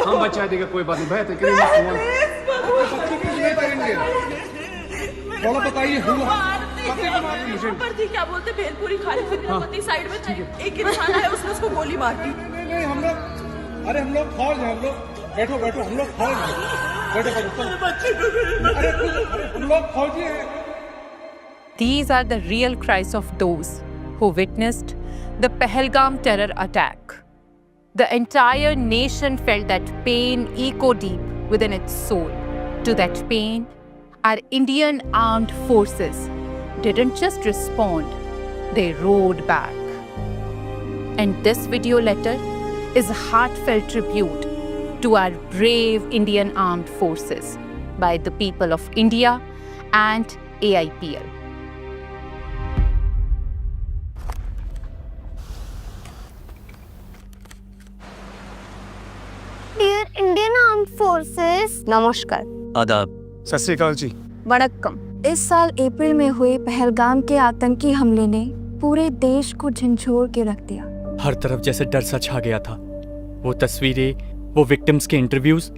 हम बचा देगा, कोई बात नहीं। भैया तो करेंगे फोन। बच्चे कुछ नहीं करेंगे। बोलो बताइए मुझे क्या बोलते भेलपुरी खा रहे थे, पति साइड में था, एक इंसान आया उसने उसको गोली मार दी। नहीं हम लोग, अरे हम लोग फौज हैं, हम लोग बैठो बैठो, हम लोग फौज हैं, बैठो बैठो, अरे हम लोग फौजी हैं। These are the real cries of those who witnessed the Pahalgam terror attack. The entire nation felt that pain echo deep within its soul. To that pain, our Indian armed forces didn't just respond, they roared back. And this video letter is a heartfelt tribute to our brave Indian armed forces by the people of India and AIPL. Dear Indian Armed Forces, नमस्कार, आदाब, सत श्री अकाल जी। वणक्कम। इस साल अप्रैल में हुए पहलगाम के आतंकी हमले ने पूरे देश को झंझोर के रख दिया। हर तरफ जैसे डर सा छा गया था। वो तस्वीरें, वो विक्टिम्स के इंटरव्यूज,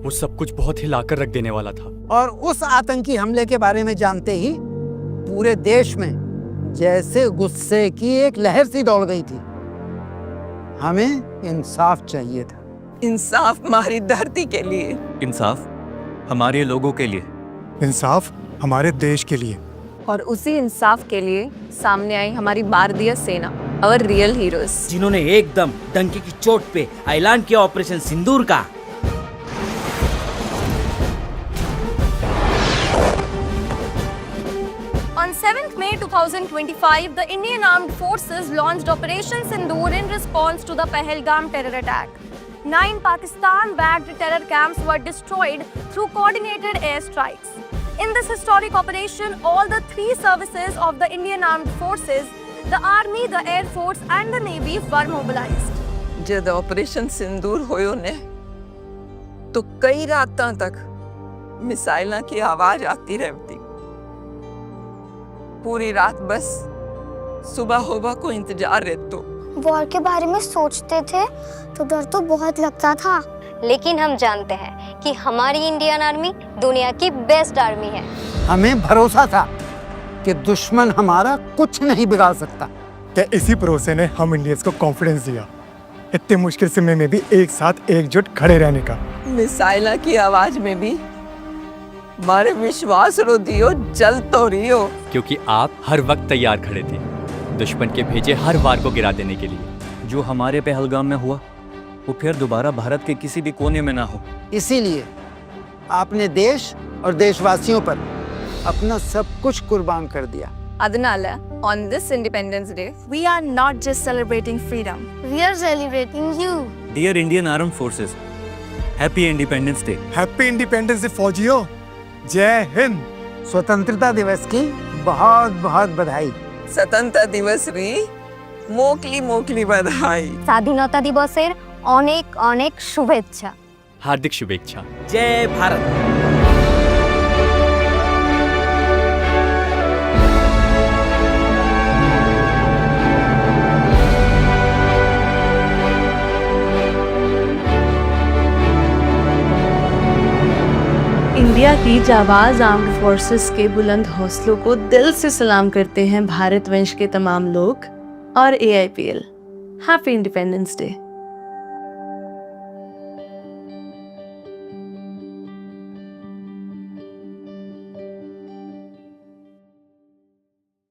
वो सब कुछ बहुत हिलाकर रख देने वाला था। और उस आतंकी हमले के बारे में जानते ही पूरे देश में जैसे गुस्से की एक लहर सी दौड़ गई थी। हमें इंसाफ चाहिए था। इंसाफ हमारी धरती के लिए, इंसाफ हमारे लोगों के लिए, इंसाफ हमारे देश के लिए। और उसी इंसाफ के लिए सामने आई हमारी भारतीय सेना, और रियल हीरोज, जिन्होंने एकदम डंके की चोट पे ऐलान किया ऑपरेशन सिंदूर का। On 7th May 2025, the Indian Armed Forces launched Operation Sindoor in response to the Pahalgam terror attack. 9 Pakistan-backed terror camps were destroyed through coordinated airstrikes. In this historic operation, all the 3 services of the Indian Armed Forces, the Army, the Air Force and the Navy were mobilized. जब operation सिंदूर होयो ने तो कई रातां तक मिसाइलों की आवाज आती रहती। पूरी रात बस सुबह होबा को इंतजार रहतो। वॉर के बारे में सोचते थे तो डर तो बहुत लगता था, लेकिन हम जानते हैं कि हमारी इंडियन आर्मी दुनिया की बेस्ट आर्मी है। हमें भरोसा था कि दुश्मन हमारा कुछ नहीं बिगाड़ सकता। क्या इसी भरोसे ने हम इंडियंस को कॉन्फिडेंस दिया इतने मुश्किल समय में भी एक साथ एकजुट खड़े रहने का। मिसाइलों की आवाज में भी हमारे विश्वास रो दियो जल तो रियो, क्योंकि आप हर वक्त तैयार खड़े थे दुश्मन के भेजे हर वार को गिरा देने के लिए। जो हमारे पहलगाम में हुआ वो फिर दोबारा भारत के किसी भी कोने में ना हो। इसीलिए आपने देश और देशवासियों पर अपना सब कुछ कुर्बान कर दिया। Adnala, on this Independence Day, we are not just celebrating freedom, we are celebrating you. Dear Indian Armed Forces, Happy Independence Day. Happy independence day फौजियों, जय हिंद। स्वतंत्रता दिवस की बहुत बहुत बधाई। स्वतंत्रता दिवस री मोकली मोकली बधाई। স্বাধীনতা দিবসের অনেক অনেক শুভেচ্ছা। हार्दिक शुभेच्छा। जय भारत। इंडिया की जाबाज आर्म्ड फोर्सेस के बुलंद हौसलों को दिल से सलाम करते हैं भारत वंश के तमाम लोग और AIPL। Happy independence day.